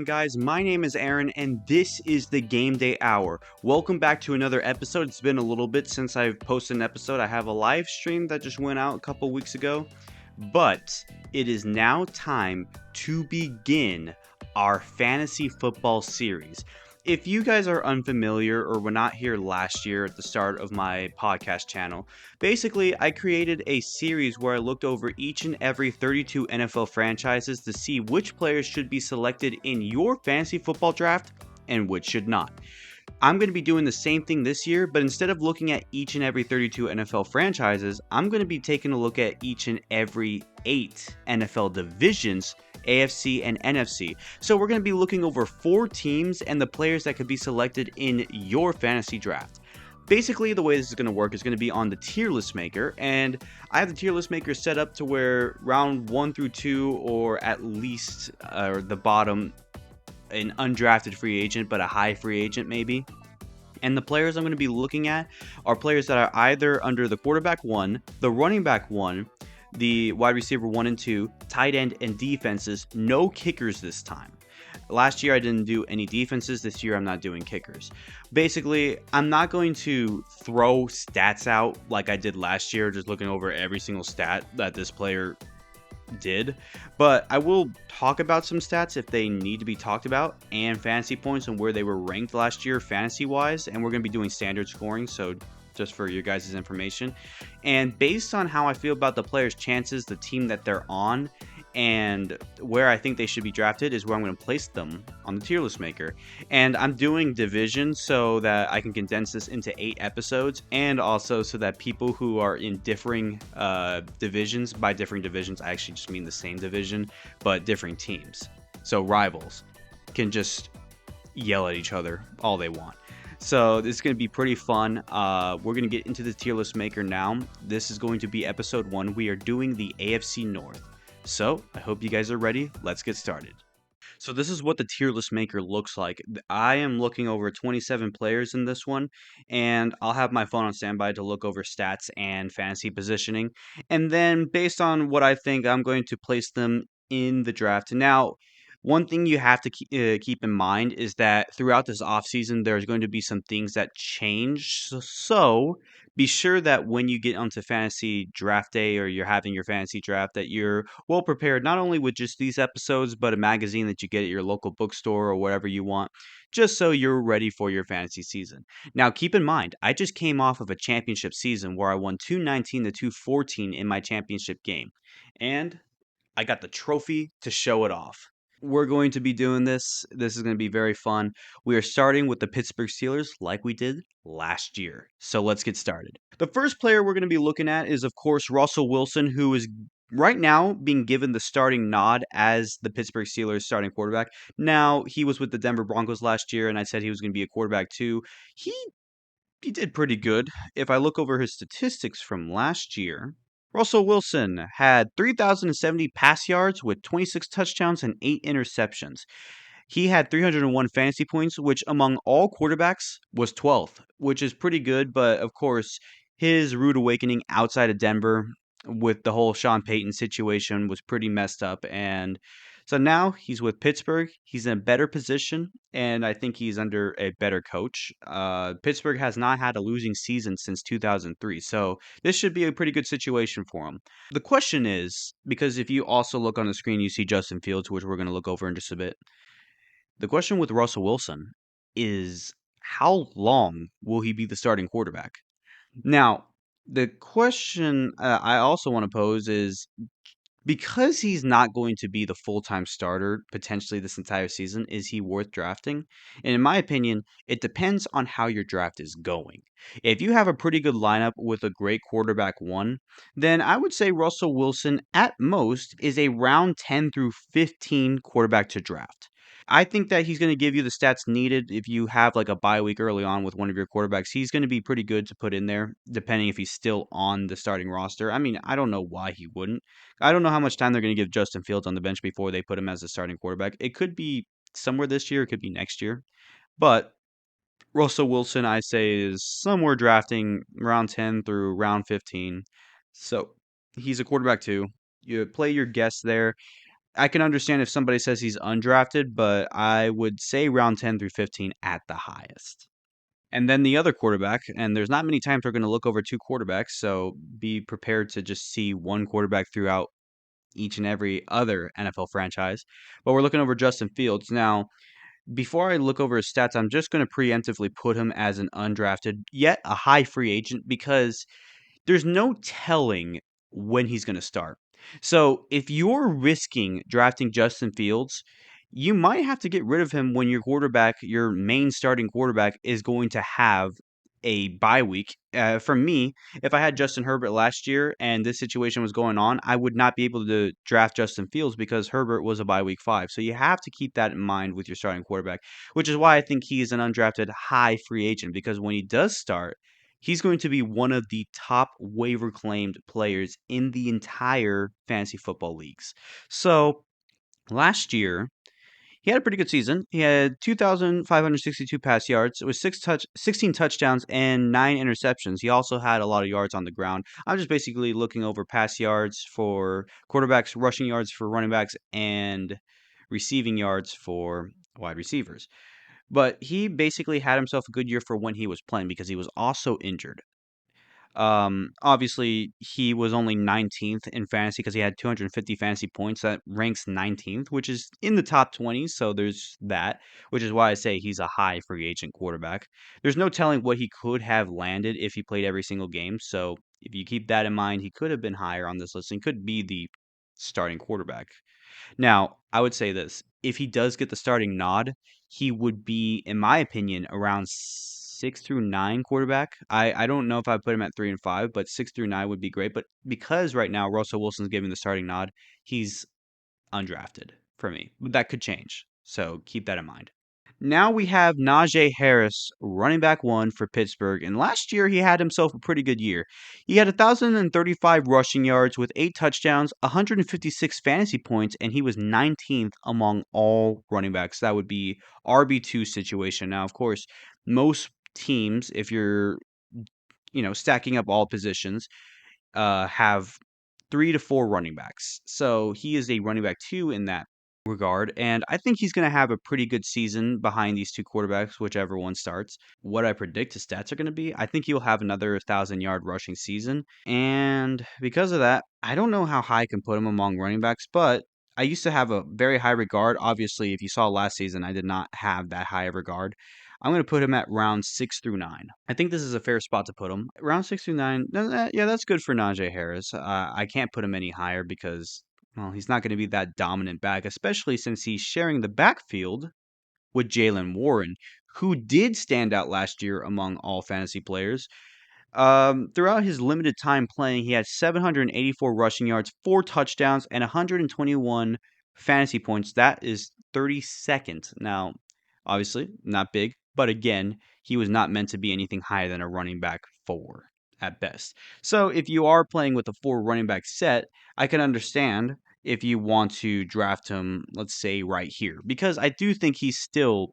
on, guys? My name is Aaron, and this is the Game Day Hour. Welcome back to another episode. It's been a little bit since I've posted an episode. I have a live stream that just went out a couple weeks ago, but it is now time to begin our fantasy football series. If you guys are unfamiliar or were not here last year at the start of my podcast channel, basically I created a series where I looked over each and every 32 NFL franchises to see which players should be selected in your fantasy football draft and which should not. I'm going to be doing the same thing this year, but instead of looking at each and every 32 NFL franchises, I'm going to be taking a look at each and every 8 NFL divisions, AFC and NFC. So we're going to be looking over 4 teams and the players that could be selected in your fantasy draft. Basically, the way this is going to work is going to be on the tier list maker, and I have the tier list maker set up to where round 1 through 2, or at least the bottom, an undrafted free agent, but a high free agent maybe. And the players I'm going to be looking at are players that are either under the quarterback 1, the running back 1, the wide receiver 1 and 2, tight end, and defenses. No kickers this time. Last year I didn't do any defenses. This year I'm not doing kickers. Basically, I'm not going to throw stats out like I did last year, just looking over every single stat that this player did, but I will talk about some stats if they need to be talked about, and fantasy points and where they were ranked last year fantasy wise, and we're going to be doing standard scoring, so just for your guys' information. And based on how I feel about the players' chances, the team that they're on, and where I think they should be drafted is where I'm going to place them on the tier list maker. And I'm doing divisions so that I can condense this into 8 episodes, and also so that people who are in differing divisions, by differing divisions I actually just mean the same division but differing teams, so rivals, can just yell at each other all they want. So this is going to be pretty fun. We're going to get into the tier list maker now. This is going to be episode 1. We are doing the AFC North. So I hope you guys are ready. Let's get started. So this is what the tier list maker looks like. I am looking over 27 players in this one, and I'll have my phone on standby to look over stats and fantasy positioning. And then based on what I think, I'm going to place them in the draft. Now, one thing you have to keep in mind is that throughout this offseason, there's going to be some things that change. So be sure that when you get onto fantasy draft day, or you're having your fantasy draft, that you're well prepared, not only with just these episodes, but a magazine that you get at your local bookstore or whatever you want, just so you're ready for your fantasy season. Now, keep in mind, I just came off of a championship season where I won 219 to 214 in my championship game, and I got the trophy to show it off. We're going to be doing this. This is going to be very fun. We are starting with the Pittsburgh Steelers like we did last year. So let's get started. The first player we're going to be looking at is, of course, Russell Wilson, who is right now being given the starting nod as the Pittsburgh Steelers starting quarterback. Now, he was with the Denver Broncos last year, and I said he was going to be a quarterback too. He did pretty good. If I look over his statistics from last year, Russell Wilson had 3,070 pass yards with 26 touchdowns and 8 interceptions. He had 301 fantasy points, which among all quarterbacks was 12th, which is pretty good. But of course, his rude awakening outside of Denver with the whole Sean Payton situation was pretty messed up. And so now he's with Pittsburgh. He's in a better position, and I think he's under a better coach. Pittsburgh has not had a losing season since 2003, so this should be a pretty good situation for him. The question is, because if you also look on the screen, you see Justin Fields, which we're going to look over in just a bit. The question with Russell Wilson is, how long will he be the starting quarterback? Now, the question I also want to pose is, because he's not going to be the full-time starter potentially this entire season, is he worth drafting? And in my opinion, it depends on how your draft is going. If you have a pretty good lineup with a great quarterback 1, then I would say Russell Wilson at most is a round 10 through 15 quarterback to draft. I think that he's going to give you the stats needed if you have like a bye week early on with one of your quarterbacks. He's going to be pretty good to put in there, depending if he's still on the starting roster. I mean, I don't know why he wouldn't. I don't know how much time they're going to give Justin Fields on the bench before they put him as the starting quarterback. It could be somewhere this year, it could be next year. But Russell Wilson, I say, is somewhere drafting round 10 through round 15. So he's a quarterback too. You play your guess there. I can understand if somebody says he's undrafted, but I would say round 10 through 15 at the highest. And then the other quarterback, and there's not many times we're going to look over two quarterbacks, so be prepared to just see one quarterback throughout each and every other NFL franchise. But we're looking over Justin Fields. Now, before I look over his stats, I'm just going to preemptively put him as an undrafted, yet a high free agent, because there's no telling when he's going to start. So if you're risking drafting Justin Fields, you might have to get rid of him when your quarterback, your main starting quarterback, is going to have a bye week. For me, if I had Justin Herbert last year and this situation was going on, I would not be able to draft Justin Fields because Herbert was a bye week 5. So you have to keep that in mind with your starting quarterback, which is why I think he is an undrafted high free agent, because when he does start, he's going to be one of the top waiver claimed players in the entire fantasy football leagues. So last year, he had a pretty good season. He had 2,562 pass yards. It was 16 touchdowns and 9 interceptions. He also had a lot of yards on the ground. I'm just basically looking over pass yards for quarterbacks, rushing yards for running backs, and receiving yards for wide receivers. But he basically had himself a good year for when he was playing because he was also injured. Obviously, he was only 19th in fantasy because he had 250 fantasy points. That ranks 19th, which is in the top 20. So there's that, which is why I say he's a high free agent quarterback. There's no telling what he could have landed if he played every single game. So if you keep that in mind, he could have been higher on this list and could be the starting quarterback. Now, I would say this. If he does get the starting nod, he would be, in my opinion, around 6 through 9 quarterback. I don't know if I put him at 3 and 5, but 6 through 9 would be great. But because right now Russell Wilson's giving the starting nod, he's undrafted for me. But that could change. So keep that in mind. Now we have Najee Harris, running back 1 for Pittsburgh, and last year he had himself a pretty good year. He had 1,035 rushing yards with 8 touchdowns, 156 fantasy points, and he was 19th among all running backs. That would be RB2 situation. Now, of course, most teams, if you're stacking up all positions, have 3 to 4 running backs. So he is a running back 2 in that regard. And I think he's going to have a pretty good season behind these two quarterbacks, whichever one starts. What I predict his stats are going to be, I think he'll have another 1,000-yard rushing season. And because of that, I don't know how high I can put him among running backs, but I used to have a very high regard. Obviously, if you saw last season, I did not have that high of regard. I'm going to put him at round 6 through 9. I think this is a fair spot to put him. Round 6 through 9, yeah, that's good for Najee Harris. I can't put him any higher because, well, he's not going to be that dominant back, especially since he's sharing the backfield with Jalen Warren, who did stand out last year among all fantasy players. Throughout his limited time playing, he had 784 rushing yards, 4 touchdowns, and 121 fantasy points. That is 32nd. Now, obviously, not big, but again, he was not meant to be anything higher than a running back 4 at best. So, if you are playing with a 4 running back set, I can understand if you want to draft him, let's say right here, because I do think he's still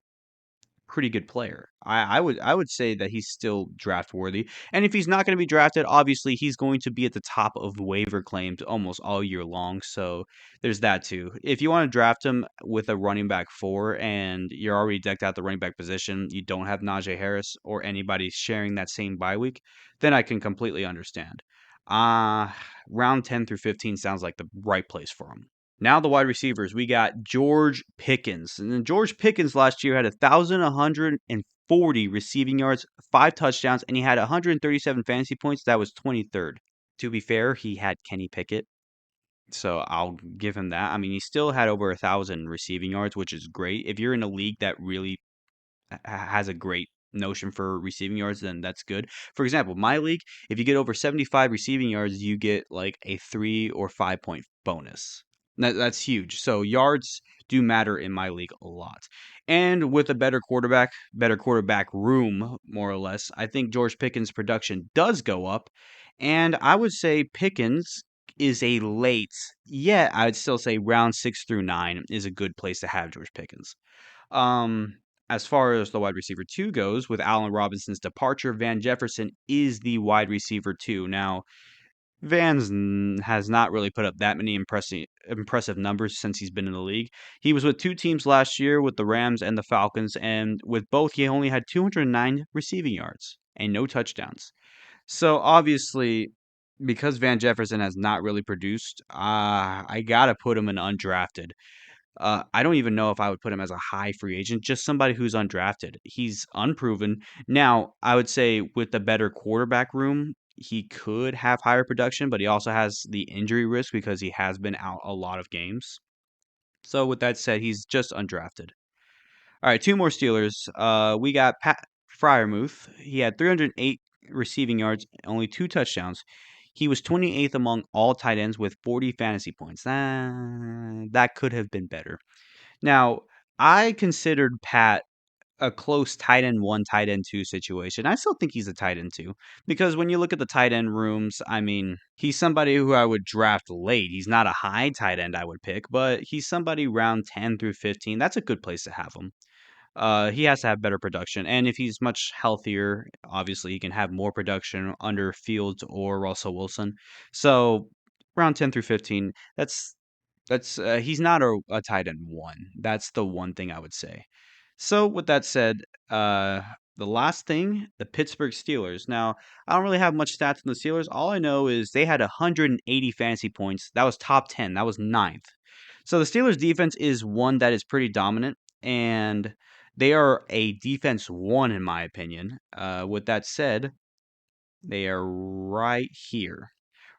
pretty good player. I would say that he's still draft worthy. And if he's not going to be drafted, obviously he's going to be at the top of waiver claims almost all year long. So there's that too. If you want to draft him with a running back 4 and you're already decked out the running back position, you don't have Najee Harris or anybody sharing that same bye week, then I can completely understand. Uh Round 10 through 15 sounds like the right place for him. Now the wide receivers, we got George Pickens. And then George Pickens last year had 1,140 receiving yards, 5 touchdowns, and he had 137 fantasy points. That was 23rd. To be fair, he had Kenny Pickett, so I'll give him that. I mean, he still had over 1,000 receiving yards, which is great. If you're in a league that really has a great notion for receiving yards, then that's good. For example, my league, if you get over 75 receiving yards, you get like a 3 or 5 point bonus. That's huge. So yards do matter in my league a lot. And with a better quarterback room, more or less, I think George Pickens' production does go up. And I would say Pickens is a late, yeah, I'd still say round 6 through 9 is a good place to have George Pickens. Um, as far as the wide receiver 2 goes, with Allen Robinson's departure, Van Jefferson is the wide receiver 2. Now, Has not really put up that many impressive numbers since he's been in the league. He was with two teams last year, with the Rams and the Falcons, and with both, he only had 209 receiving yards and no touchdowns. So obviously, because Van Jefferson has not really produced, I gotta put him in undrafted. I don't even know if I would put him as a high free agent, just somebody who's undrafted. He's unproven. Now, I would say with the better quarterback room, he could have higher production, but he also has the injury risk because he has been out a lot of games. So with that said, he's just undrafted. All right, two more Steelers. We got Pat Fryermuth. He had 308 receiving yards, only two touchdowns. He was 28th among all tight ends with 40 fantasy points. That could have been better. Now, I considered Pat a close tight end one, tight end two situation. I still think he's a tight end two because when you look at the tight end rooms, I mean, he's somebody who I would draft late. He's not a high tight end I would pick, but he's somebody round 10 through 15. That's a good place to have him. He has to have better production, and if he's much healthier, obviously he can have more production under Fields or Russell Wilson. So around 10 through 15, that's he's not a tight end one. That's the one thing I would say. So with that said, uh, the last thing, the Pittsburgh Steelers. Now I don't really have much stats on the Steelers. All I know is they had 180 fantasy points. That was top 10. That was ninth. So the Steelers defense is one that is pretty dominant, and they are a defense one in my opinion. With that said, they are right here.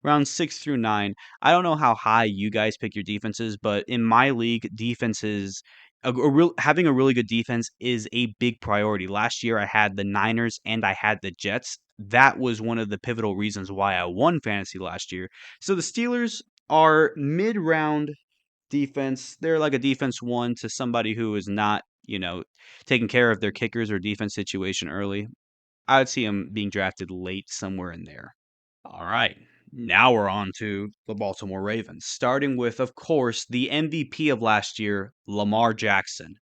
Round 6 through 9. I don't know how high you guys pick your defenses, but in my league, defenses having a really good defense is a big priority. Last year, I had the Niners and I had the Jets. That was one of the pivotal reasons why I won fantasy last year. So the Steelers are mid-round defense. They're like a defense one to somebody who is not, taking care of their kickers or defense situation early. I would see him being drafted late somewhere in there. All right. Now we're on to the Baltimore Ravens, starting with, of course, the MVP of last year, Lamar Jackson.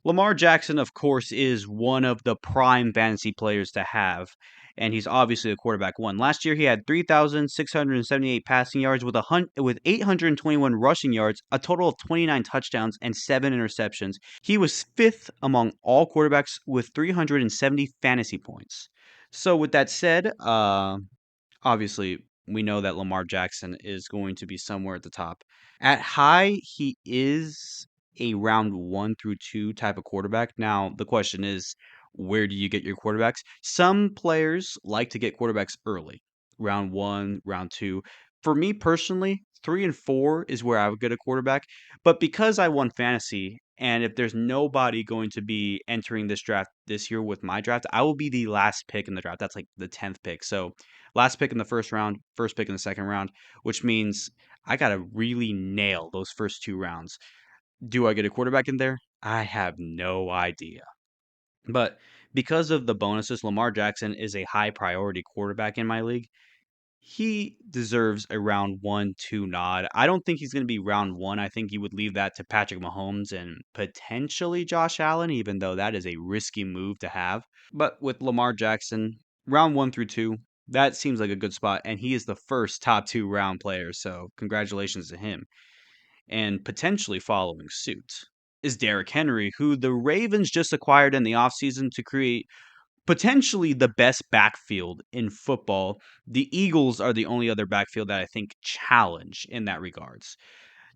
Lamar Jackson, of course, is one of the prime fantasy players to have, and he's obviously a quarterback one. Last year, he had 3,678 passing yards with 821 rushing yards, a total of 29 touchdowns and 7 interceptions. He was fifth among all quarterbacks with 370 fantasy points. So, with that said, obviously, we know that Lamar Jackson is going to be somewhere at the top. At high, he is a round 1 through 2 type of quarterback. Now, the question is, where do you get your quarterbacks? Some players like to get quarterbacks early, round one, round two. For me personally, 3 and 4 is where I would get a quarterback. But because I won fantasy, and if there's nobody going to be entering this draft this year with my draft, I will be the last pick in the draft. That's like the 10th pick. So last pick in the first round, first pick in the second round, which means I got to really nail those first 2 rounds. Do I get a quarterback in there? I have no idea. But because of the bonuses, Lamar Jackson is a high priority quarterback in my league. He deserves a round 1, 2 nod. I don't think he's going to be round one. I think you would leave that to Patrick Mahomes and potentially Josh Allen, even though that is a risky move to have. But with Lamar Jackson, round 1 through 2, that seems like a good spot. And he is the first top 2 round player. So congratulations to him. And potentially following suit is Derrick Henry, who the Ravens just acquired in the offseason to create potentially the best backfield in football. The Eagles are the only other backfield that I think challenge in that regards.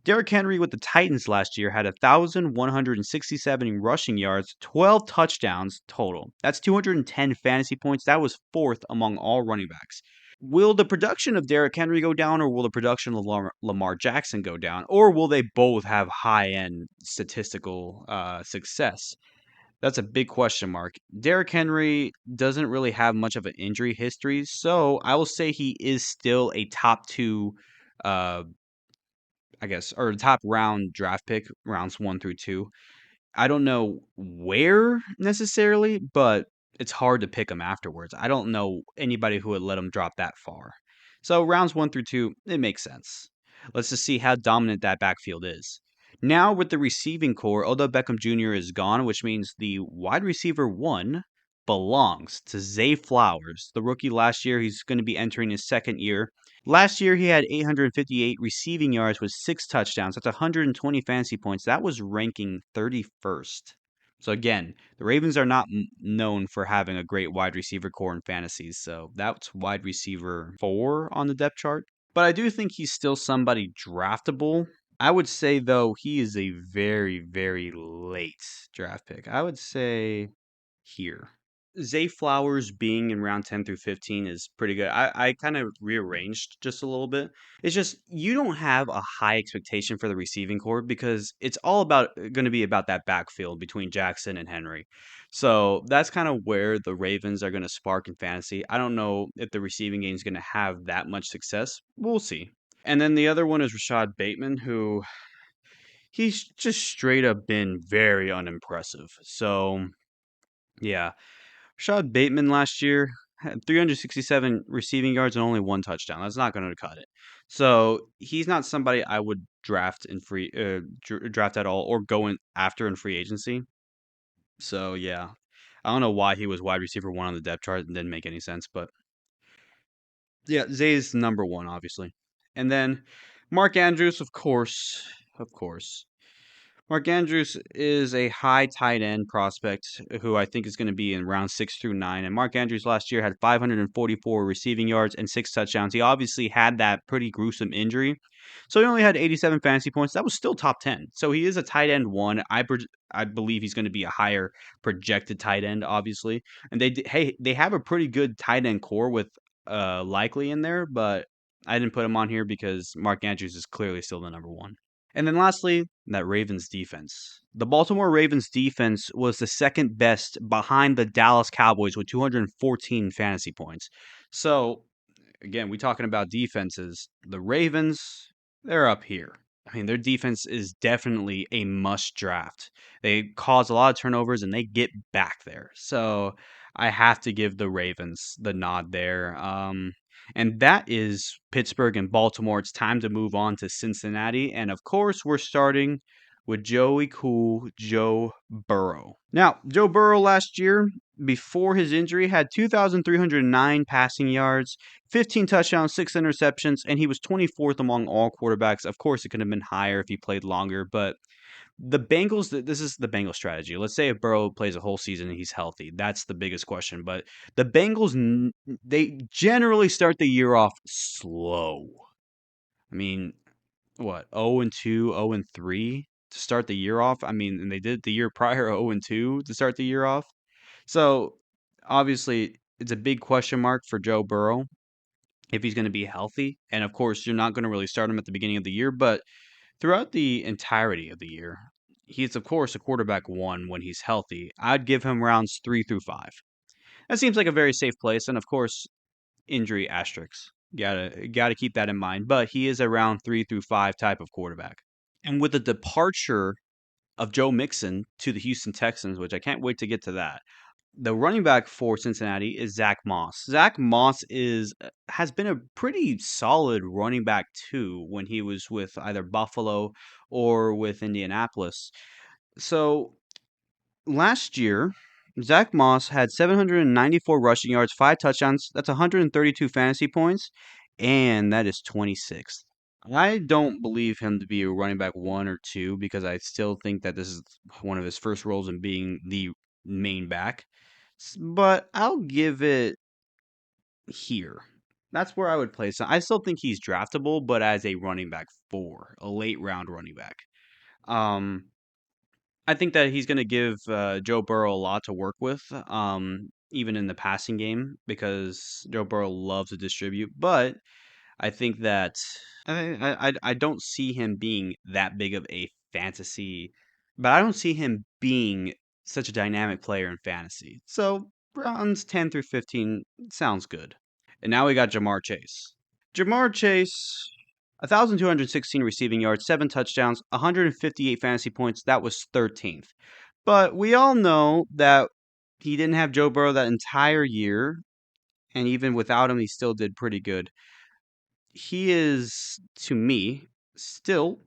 Derrick Henry with the Titans last year had 1,167 rushing yards, 12 touchdowns total. That's 210 fantasy points. That was fourth among all running backs. Will the production of Derrick Henry go down, or will the production of Lamar Jackson go down, or will they both have high end statistical success? That's a big question mark. Derrick Henry doesn't really have much of an injury history, so I will say he is still a top two, uh, I guess, or top round draft pick, rounds 1 through 2. I don't know where necessarily, but it's hard to pick him afterwards. I don't know anybody who would let him drop that far. So rounds 1 through 2, it makes sense. Let's just see how dominant that backfield is. Now with the receiving core, Odell Beckham Jr. is gone, which means the wide receiver one belongs to Zay Flowers, the rookie last year. He's going to be entering his second year. Last year, he had 858 receiving yards with 6 touchdowns. That's 120 fantasy points. That was ranking 31st. So again, the Ravens are not known for having a great wide receiver core in fantasies. So that's wide receiver 4 on the depth chart. But I do think he's still somebody draftable. I would say, though, he is a very, very late draft pick. I would say here. Zay Flowers being in round 10 through 15 is pretty good. I kind of rearranged just a little bit. It's just you don't have a high expectation for the receiving core because it's all about going to be about that backfield between Jackson and Henry. So that's kind of where the Ravens are going to spark in fantasy. I don't know if the receiving game is going to have that much success. We'll see. And then the other one is Rashad Bateman, who he's just straight up been very unimpressive. So yeah. Rashad Bateman last year had 367 receiving yards and only 1 touchdown. That's not going to cut it. So he's not somebody I would draft in draft at all or go in after in free agency. So yeah, I don't know why he was wide receiver 1 on the depth chart. It didn't make any sense, but yeah, Zay's number 1 obviously, and then Mark Andrews, of course. Mark Andrews is a high tight end prospect who I think is going to be in round 6 through 9. And Mark Andrews last year had 544 receiving yards and 6 touchdowns. He obviously had that pretty gruesome injury. So he only had 87 fantasy points. That was still top 10. So he is a tight end 1. I believe he's going to be a higher projected tight end, obviously. And they have a pretty good tight end core with Likely in there, but I didn't put him on here because Mark Andrews is clearly still the number 1. And then lastly, that Ravens defense. The Baltimore Ravens defense was the second best behind the Dallas Cowboys with 214 fantasy points. So, again, we talking about defenses. The Ravens, they're up here. I mean, their defense is definitely a must draft. They cause a lot of turnovers and they get back there. So, I have to give the Ravens the nod there. And that is Pittsburgh and Baltimore. It's time to move on to Cincinnati. And of course, we're starting with Joey Cool, Joe Burrow. Now, Joe Burrow last year, before his injury, had 2,309 passing yards, 15 touchdowns, 6 interceptions, and he was 24th among all quarterbacks. Of course, it could have been higher if he played longer, but the Bengals, this is the Bengals strategy. Let's say if Burrow plays a whole season and he's healthy. That's the biggest question. But the Bengals, they generally start the year off slow. I mean, what, 0 and 2, 0 and 3 to start the year off? I mean, and they did the year prior 0 and 2 to start the year off. So obviously, it's a big question mark for Joe Burrow if he's going to be healthy. And of course, you're not going to really start him at the beginning of the year, but throughout the entirety of the year, he's of course a quarterback 1 when he's healthy. I'd give him rounds 3 through 5. That seems like a very safe place, and of course, injury asterisks. Gotta keep that in mind. But he is a round 3 through 5 type of quarterback. And with the departure of Joe Mixon to the Houston Texans, which I can't wait to get to that. The running back for Cincinnati is Zach Moss. Zach Moss has been a pretty solid running back too when he was with either Buffalo or with Indianapolis. So last year, Zach Moss had 794 rushing yards, 5 touchdowns. That's 132 fantasy points, and that is 26th. I don't believe him to be a running back 1 or 2 because I still think that this is one of his first roles in being the main back. But I'll give it here. That's where I would place him. I still think he's draftable, but as a running back 4, a late round running back. Um, I think that he's going to give Joe Burrow a lot to work with, even in the passing game, because Joe Burrow loves to distribute. But I think that I don't see him being that big of a fantasy, but I don't see him being such a dynamic player in fantasy. So rounds 10 through 15 sounds good. And now we got Jamar Chase. Jamar Chase, 1,216 receiving yards, 7 touchdowns, 158 fantasy points. That was 13th. But we all know that he didn't have Joe Burrow that entire year. And even without him, he still did pretty good. He is, to me, still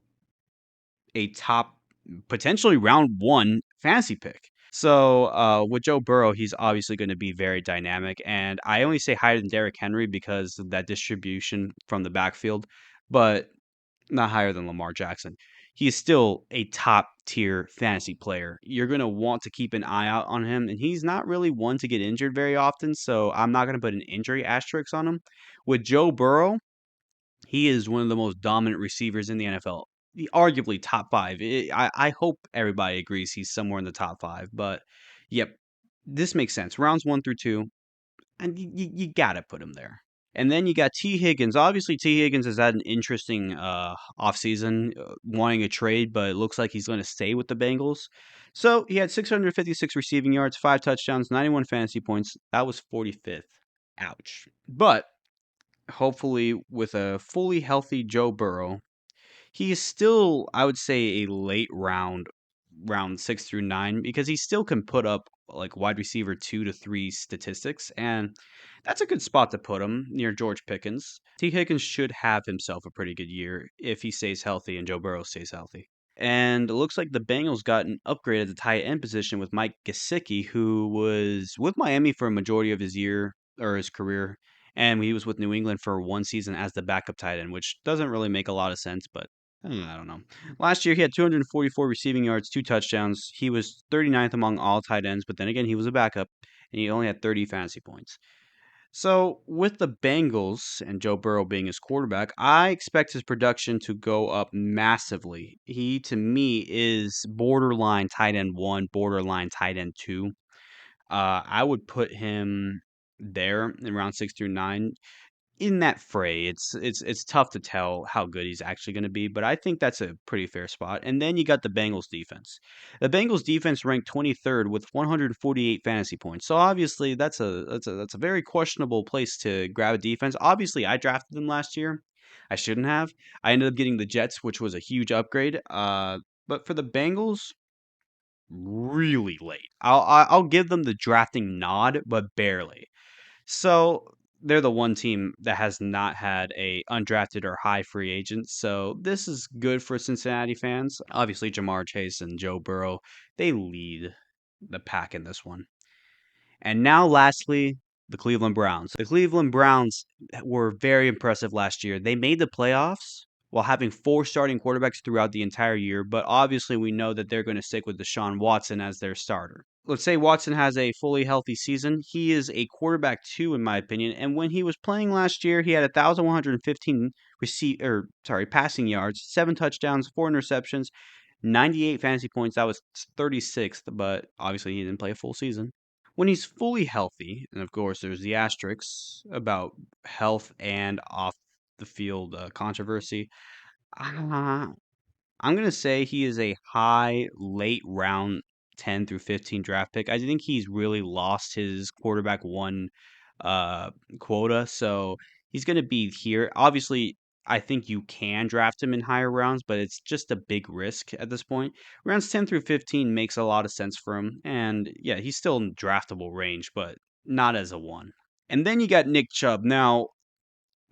a top, potentially round 1 fantasy pick. So with Joe Burrow, he's obviously going to be very dynamic, and I only say higher than Derrick Henry because of that distribution from the backfield, but not higher than Lamar Jackson. He is still a top tier fantasy player. You're going to want to keep an eye out on him, and he's not really one to get injured very often, so I'm not going to put an injury asterisk on him. With Joe Burrow, he is one of the most dominant receivers in the NFL. Arguably top five. I hope everybody agrees he's somewhere in the top five. But yep, this makes sense. Rounds 1 through 2, and you gotta put him there. And then you got T. Higgins. Obviously, T. Higgins has had an interesting offseason, wanting a trade, but it looks like he's going to stay with the Bengals. So he had 656 receiving yards, 5 touchdowns, 91 fantasy points. That was 45th. Ouch. But hopefully, with a fully healthy Joe Burrow, he is still, I would say, a late round 6 through 9, because he still can put up like wide receiver 2 to 3 statistics, and that's a good spot to put him near George Pickens. T. Higgins should have himself a pretty good year if he stays healthy and Joe Burrow stays healthy. And it looks like the Bengals got an upgrade at the tight end position with Mike Gesicki, who was with Miami for a majority of his year or his career, and he was with New England for one season as the backup tight end, which doesn't really make a lot of sense, but I don't know. Last year, he had 244 receiving yards, 2 touchdowns. He was 39th among all tight ends, but then again, he was a backup, and he only had 30 fantasy points. So, with the Bengals and Joe Burrow being his quarterback, I expect his production to go up massively. He, to me, is borderline tight end one, borderline tight end two. I would put him there in round 6 through 9 in that fray. It's tough to tell how good he's actually going to be, but I think that's a pretty fair spot. And then you got the Bengals defense. The Bengals defense ranked 23rd with 148 fantasy points. So obviously that's a very questionable place to grab a defense. Obviously, I drafted them last year. I shouldn't have. I ended up getting the Jets, which was a huge upgrade. But for the Bengals, really late. I'll give them the drafting nod, but barely. So they're the one team that has not had a undrafted or high free agent. So this is good for Cincinnati fans. Obviously, Jamar Chase and Joe Burrow, they lead the pack in this one. And now, lastly, the Cleveland Browns. The Cleveland Browns were very impressive last year. They made the playoffs while having four starting quarterbacks throughout the entire year, but obviously we know that they're going to stick with Deshaun Watson as their starter. Let's say Watson has a fully healthy season. He is a quarterback two, in my opinion. And when he was playing last year, he had 1,115 passing yards, 7 touchdowns, 4 interceptions, 98 fantasy points. That was 36th, but obviously he didn't play a full season. When he's fully healthy, and of course there's the asterisks about health and off the field controversy, uh, I'm going to say he is a high, late round 10 through 15 draft pick. I think he's really lost his quarterback one uh, quota. So he's going to be here. Obviously, I think you can draft him in higher rounds, but it's just a big risk at this point. Rounds 10 through 15 makes a lot of sense for him. And yeah, he's still in draftable range, but not as a one. And then you got Nick Chubb. Now,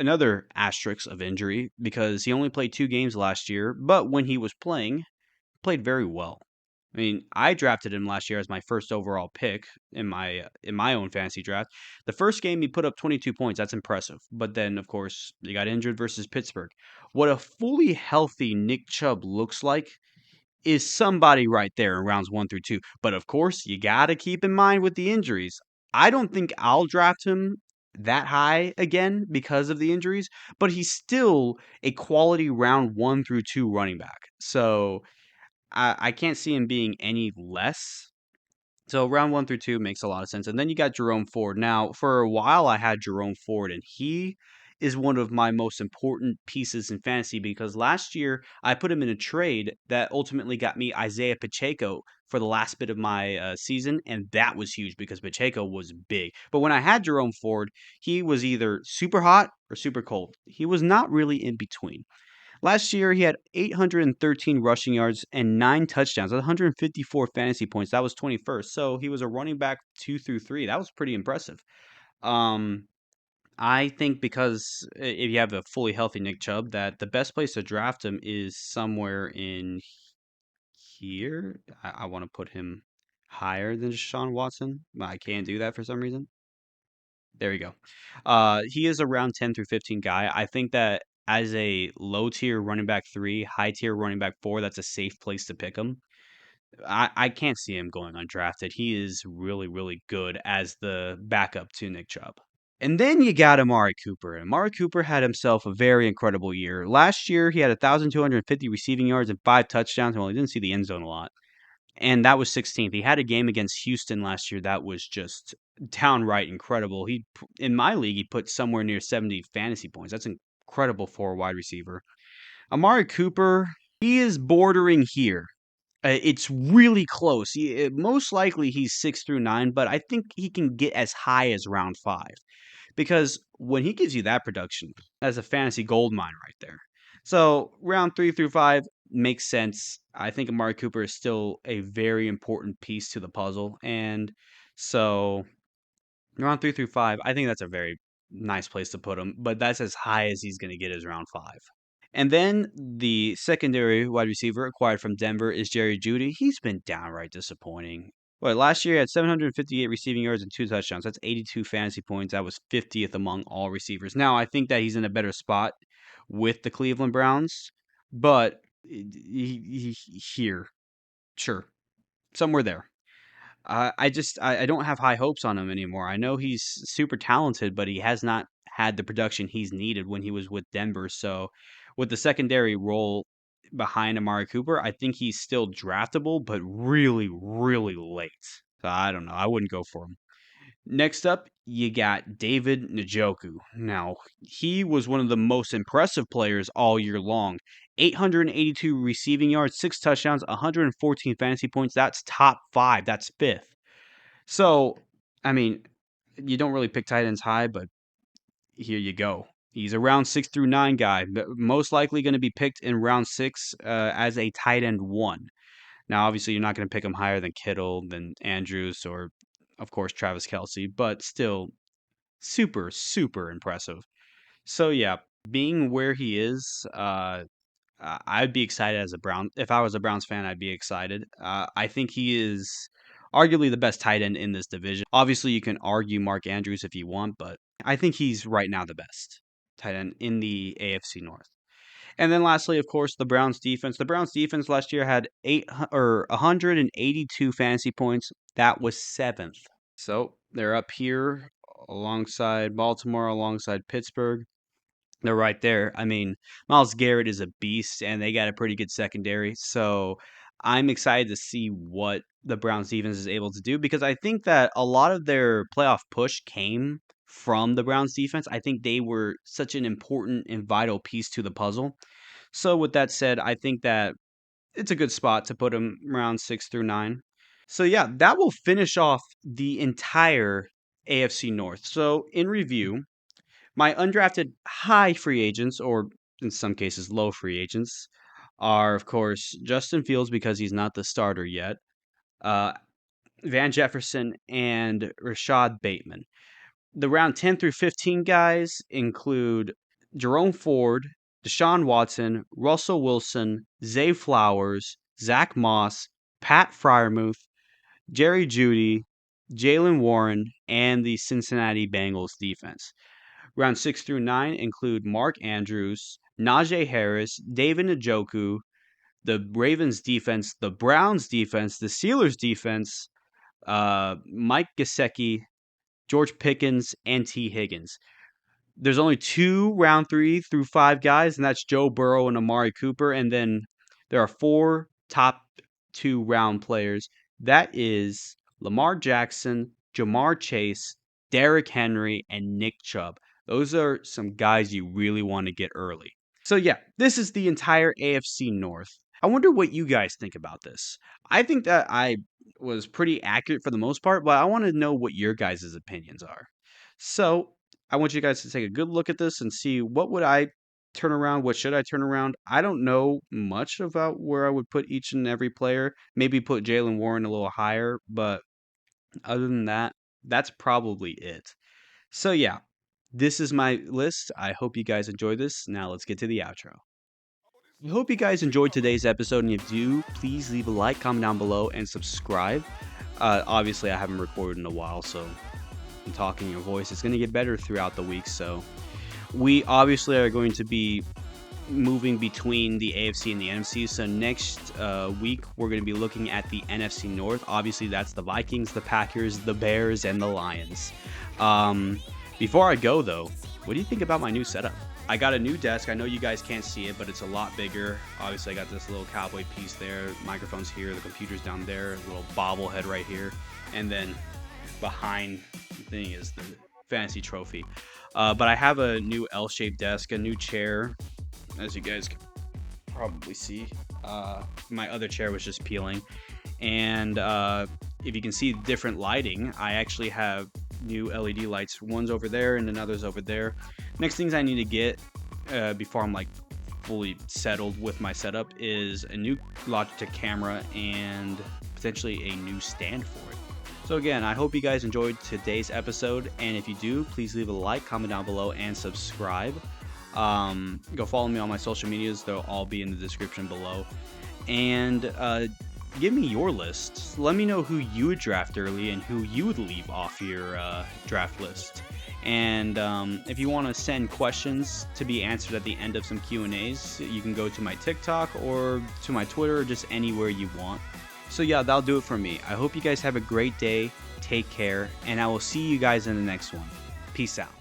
another asterisk of injury because he only played 2 games last year, but when he was playing, played very well. I mean, I drafted him last year as my first overall pick in my own fantasy draft. The first game he put up 22 points. That's impressive. But then, of course, he got injured versus Pittsburgh. What a fully healthy Nick Chubb looks like is somebody right there in rounds 1 through 2. But of course, you got to keep in mind with the injuries. I don't think I'll draft him that high again because of the injuries, but he's still a quality round 1 through 2 running back. So I can't see him being any less. So round 1 through 2 makes a lot of sense. And then you got Jerome Ford. Now, for a while, I had Jerome Ford, and he is one of my most important pieces in fantasy because last year I put him in a trade that ultimately got me Isaiah Pacheco for the last bit of my season, and that was huge because Pacheco was big. But when I had Jerome Ford, he was either super hot or super cold. He was not really in between. Last year, he had 813 rushing yards and 9 touchdowns, 154 fantasy points. That was 21st. So he was a running back 2 through 3. That was pretty impressive. Um, I think because if you have a fully healthy Nick Chubb, that the best place to draft him is somewhere in here. I want to put him higher than Deshaun Watson. I can't do that for some reason. There we go. He is a round 10 through 15 guy. I think that as a low tier running back 3, high tier running back 4, that's a safe place to pick him. I can't see him going undrafted. He is really, really good as the backup to Nick Chubb. And then you got Amari Cooper. Amari Cooper had himself a very incredible year. Last year, he had 1,250 receiving yards and 5 touchdowns. Well, he didn't see the end zone a lot. And that was 16th. He had a game against Houston last year that was just downright incredible. In my league, he put somewhere near 70 fantasy points. That's incredible for a wide receiver. Amari Cooper, he is bordering here. It's really close. Most likely he's 6 through 9, but I think he can get as high as round 5 because when he gives you that production, that's a fantasy gold mine right there. So round 3 through 5 makes sense. I think Amari Cooper is still a very important piece to the puzzle, and so round 3 through 5, I think that's a very nice place to put him. But that's as high as he's going to get is round 5. And then the secondary wide receiver acquired from Denver is Jerry Jeudy. He's been downright disappointing. Well, last year he had 758 receiving yards and 2 touchdowns. That's 82 fantasy points. That was 50th among all receivers. Now, I think that he's in a better spot with the Cleveland Browns, but here, sure, somewhere there. I don't have high hopes on him anymore. I know he's super talented, but he has not had the production he's needed when he was with Denver. So, with the secondary role behind Amari Cooper, I think he's still draftable, but really, really late. So, I don't know. I wouldn't go for him. Next up, you got David Njoku. Now, he was one of the most impressive players all year long. 882 receiving yards, 6 touchdowns, 114 fantasy points. That's top 5. That's 5th. So, I mean, you don't really pick tight ends high, but here you go. He's a round 6 through 9 guy, most likely going to be picked in round 6 as a tight end 1. Now, obviously, you're not going to pick him higher than Kittle, than Andrews, or, of course, Travis Kelce, but still super, super impressive. So, yeah, being where he is, I'd be excited as a Brown. If I was a Browns fan, I'd be excited. I think he is arguably the best tight end in this division. Obviously, you can argue Mark Andrews if you want, but I think he's right now the best tight end in the AFC North. And then lastly, of course, the Browns defense. The Browns defense last year had 182 fantasy points. That was 7th. So they're up here alongside Baltimore, alongside Pittsburgh. They're right there. I mean, Myles Garrett is a beast, and they got a pretty good secondary. So I'm excited to see what the Browns defense is able to do because I think that a lot of their playoff push came from the Browns defense. I think they were such an important and vital piece to the puzzle. So with that said, I think that it's a good spot to put them around 6 through 9. So yeah, that will finish off the entire AFC North. So in review, my undrafted high free agents, or in some cases low free agents, are of course Justin Fields because he's not the starter yet, uh, Van Jefferson, and Rashad Bateman. The round 10 through 15 guys include Jerome Ford, Deshaun Watson, Russell Wilson, Zay Flowers, Zach Moss, Pat Fryermuth, Jerry Jeudy, Jalen Warren, and the Cincinnati Bengals defense. Round 6 through 9 include Mark Andrews, Najee Harris, David Njoku, the Ravens defense, the Browns defense, the Steelers defense, Mike Gesicki, George Pickens, and T. Higgins. There's only 2 round 3 through 5 guys, and that's Joe Burrow and Amari Cooper. And then there are 4 top 2 round players. That is Lamar Jackson, Jamar Chase, Derrick Henry, and Nick Chubb. Those are some guys you really want to get early. So yeah, this is the entire AFC North. I wonder what you guys think about this. I think that I was pretty accurate for the most part, but I want to know what your guys' opinions are. So I want you guys to take a good look at this and see what would I turn around, what should I turn around. I don't know much about where I would put each and every player. Maybe put Jalen Warren a little higher, but other than that, that's probably it. So yeah, this is my list. I hope you guys enjoyed this. Now let's get to the outro. I hope you guys enjoyed today's episode, and if you do, please leave a like, comment down below, and subscribe. Obviously, I haven't recorded in a while, so I'm talking your voice. It's going to get better throughout the week. So we obviously are going to be moving between the AFC and the NFC. So next week, we're going to be looking at the NFC North. Obviously, that's the Vikings, the Packers, the Bears, and the Lions. Before I go, though, what do you think about my new setup? I got a new desk. I know you guys can't see it, but it's a lot bigger. Obviously, I got this little cowboy piece there. Microphone's here. The computer's down there. A little bobblehead right here. And then behind the thing is the fantasy trophy. But I have a new L-shaped desk, a new chair, as you guys can probably see. My other chair was just peeling. And if you can see different lighting, I actually have new LED lights. One's over there and another's over there. Next things I need to get before I'm like fully settled with my setup is a new Logitech camera and potentially a new stand for it. So again, I hope you guys enjoyed today's episode, and if you do, please leave a like, comment down below, and subscribe. Go follow me on my social medias. They'll all be in the description below. And give me your list. Let me know who you would draft early and who you would leave off your draft list. And if you want to send questions to be answered at the end of some Q&As, you can go to my TikTok or to my Twitter or just anywhere you want. So yeah, that'll do it for me. I hope you guys have a great day. Take care, and I will see you guys in the next one. Peace out.